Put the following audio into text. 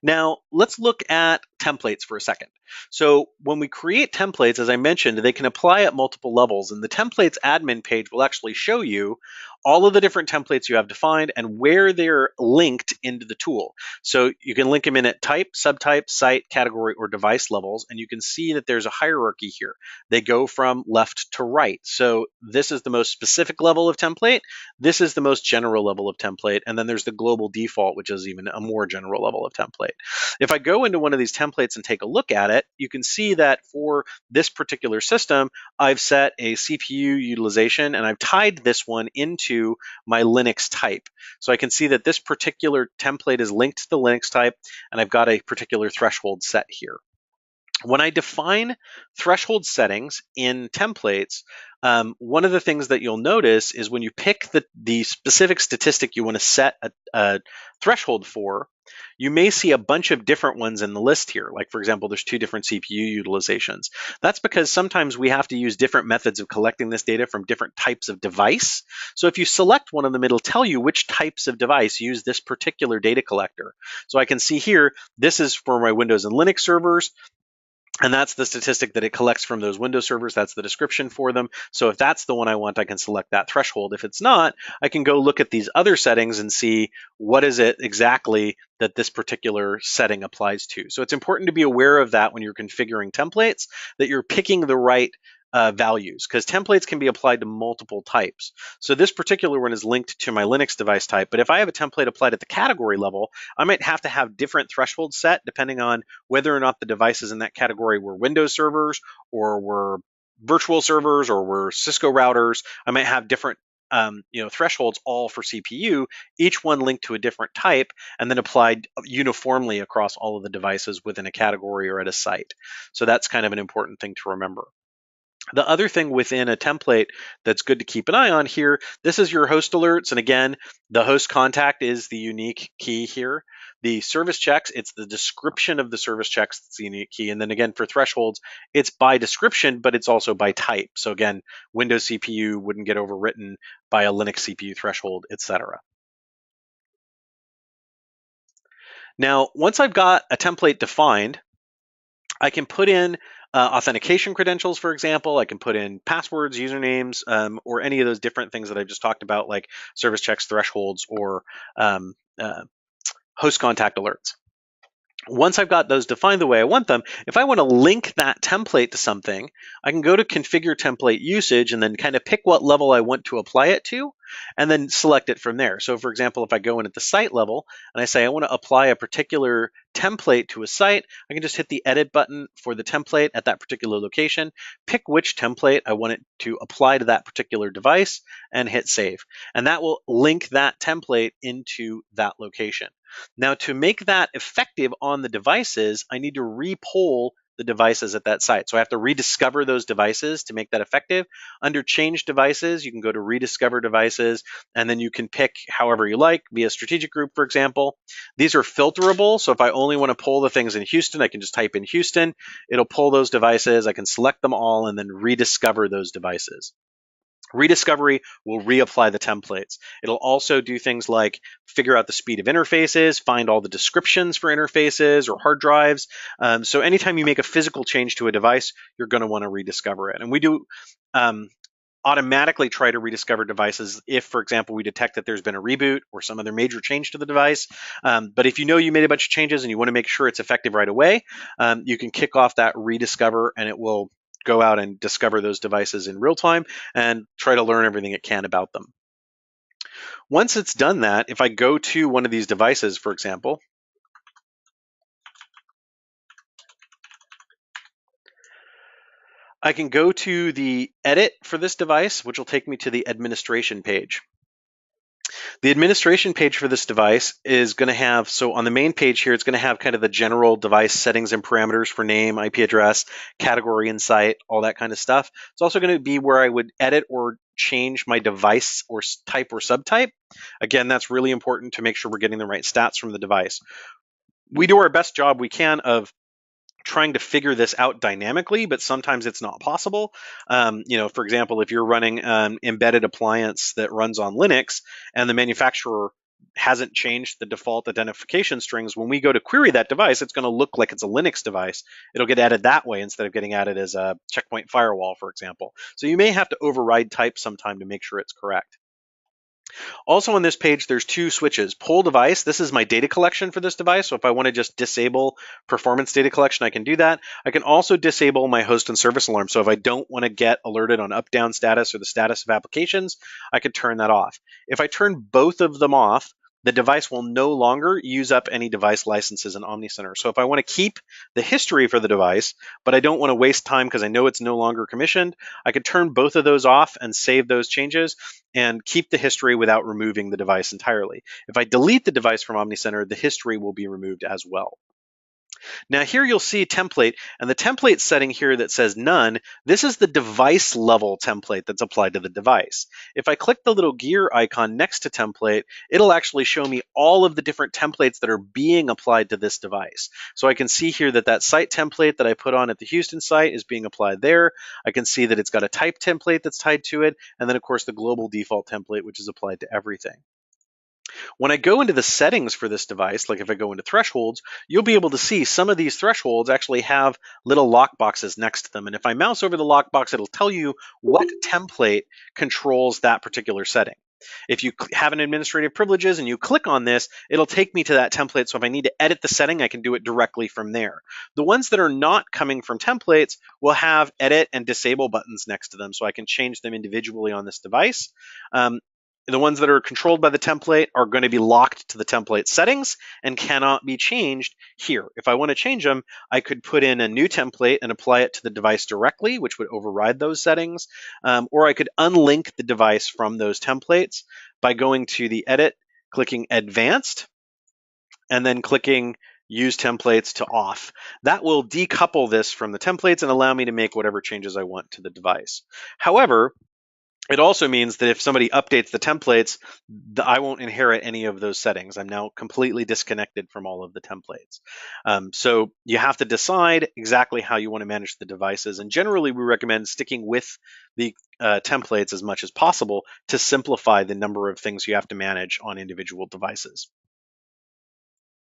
Now, let's look at templates for a second. So when we create templates, as I mentioned, they can apply at multiple levels, and the templates admin page will actually show you all of the different templates you have defined and where they're linked into the tool. So you can link them in at type, subtype, site, category, or device levels, and you can see that there's a hierarchy here. They go from left to right. So this is the most specific level of template. This is the most general level of template, and then there's the global default, which is even a more general level of template. If I go into one of these templates and take a look at it, you can see that for this particular system, I've set a CPU utilization and I've tied this one into my Linux type. So I can see that this particular template is linked to the Linux type, and I've got a particular threshold set here. When I define threshold settings in templates, one of the things that you'll notice is when you pick the specific statistic you want to set a threshold for, you may see a bunch of different ones in the list here. Like, for example, there's 2 different CPU utilizations. That's because sometimes we have to use different methods of collecting this data from different types of device. So if you select one of them, it'll tell you which types of device use this particular data collector. So I can see here, this is for my Windows and Linux servers. And that's the statistic that it collects from those Windows servers. That's the description for them. So if that's the one I want, I can select that threshold. If it's not, I can go look at these other settings and see what is it exactly that this particular setting applies to. So it's important to be aware of that when you're configuring templates, that you're picking the right values, because templates can be applied to multiple types. So this particular one is linked to my Linux device type, but if I have a template applied at the category level, I might have to have different thresholds set depending on whether or not the devices in that category were Windows servers or were virtual servers or were Cisco routers. I might have different thresholds all for CPU, each one linked to a different type, and then applied uniformly across all of the devices within a category or at a site. So that's kind of an important thing to remember. The other thing within a template that's good to keep an eye on here, this is your host alerts. And again, the host contact is the unique key here. The service checks, it's the description of the service checks that's the unique key. And then again, for thresholds, it's by description, but it's also by type. So again, Windows CPU wouldn't get overwritten by a Linux CPU threshold, etc. Now, once I've got a template defined, I can put in authentication credentials, for example. I can put in passwords, usernames, or any of those different things that I just talked about, like service checks, thresholds, or host contact alerts. Once I've got those defined the way I want them, if I want to link that template to something, I can go to configure template usage and then kind of pick what level I want to apply it to, and then select it from there. So for example, if I go in at the site level and I say I want to apply a particular template to a site, I can just hit the edit button for the template at that particular location, pick which template I want it to apply to that particular device, and hit save. And that will link that template into that location. Now, to make that effective on the devices, I need to repoll the devices at that site. So I have to rediscover those devices to make that effective. Under change devices, you can go to rediscover devices, and then you can pick however you like, via strategic group, for example. These are filterable. So if I only want to pull the things in Houston, I can just type in Houston. It'll pull those devices. I can select them all and then rediscover those devices. Rediscovery will reapply the templates. It'll also do things like figure out the speed of interfaces, find all the descriptions for interfaces or hard drives. So anytime you make a physical change to a device, you're going to want to rediscover it. And we do automatically try to rediscover devices if, for example, we detect that there's been a reboot or some other major change to the device. But if you know you made a bunch of changes and you want to make sure it's effective right away, you can kick off that rediscover, and it will go out and discover those devices in real time and try to learn everything it can about them. Once it's done that, if I go to one of these devices, for example, I can go to the edit for this device, which will take me to the administration page. The administration page for this device is going to have, so on the main page here, it's going to have kind of the general device settings and parameters for name, IP address, category and site, all that kind of stuff. It's also going to be where I would edit or change my device or type or subtype. Again, that's really important to make sure we're getting the right stats from the device. We do our best job we can of trying to figure this out dynamically, but sometimes it's not possible. For example, if you're running an embedded appliance that runs on Linux and the manufacturer hasn't changed the default identification strings, when we go to query that device, it's going to look like it's a Linux device. It'll get added that way instead of getting added as a checkpoint firewall, for example. So you may have to override type sometime to make sure it's correct. Also on this page, there's two switches. Pull device, this is my data collection for this device. So if I want to just disable performance data collection, I can do that. I can also disable my host and service alarm. So if I don't want to get alerted on up-down status or the status of applications, I could turn that off. If I turn both of them off, the device will no longer use up any device licenses in OmniCenter. So if I want to keep the history for the device, but I don't want to waste time because I know it's no longer commissioned, I could turn both of those off and save those changes and keep the history without removing the device entirely. If I delete the device from OmniCenter, the history will be removed as well. Now here you'll see template, and the template setting here that says none, this is the device level template that's applied to the device. If I click the little gear icon next to template, it'll actually show me all of the different templates that are being applied to this device. So I can see here that that site template that I put on at the Houston site is being applied there. I can see that it's got a type template that's tied to it, and then of course the global default template, which is applied to everything. When I go into the settings for this device, like if I go into thresholds, you'll be able to see some of these thresholds actually have little lock boxes next to them. And if I mouse over the lock box, it'll tell you what template controls that particular setting. If you have an administrative privileges and you click on this, it'll take me to that template. So if I need to edit the setting, I can do it directly from there. The ones that are not coming from templates will have edit and disable buttons next to them. So I can change them individually on this device. The ones that are controlled by the template are going to be locked to the template settings and cannot be changed here. If I want to change them, I could put in a new template and apply it to the device directly, which would override those settings. Or I could unlink the device from those templates by going to the edit, clicking advanced, and then clicking use templates to off. That will decouple this from the templates and allow me to make whatever changes I want to the device. However, it also means that if somebody updates the templates, I won't inherit any of those settings. I'm now completely disconnected from all of the templates. So you have to decide exactly how you want to manage the devices. And generally, we recommend sticking with the templates as much as possible to simplify the number of things you have to manage on individual devices.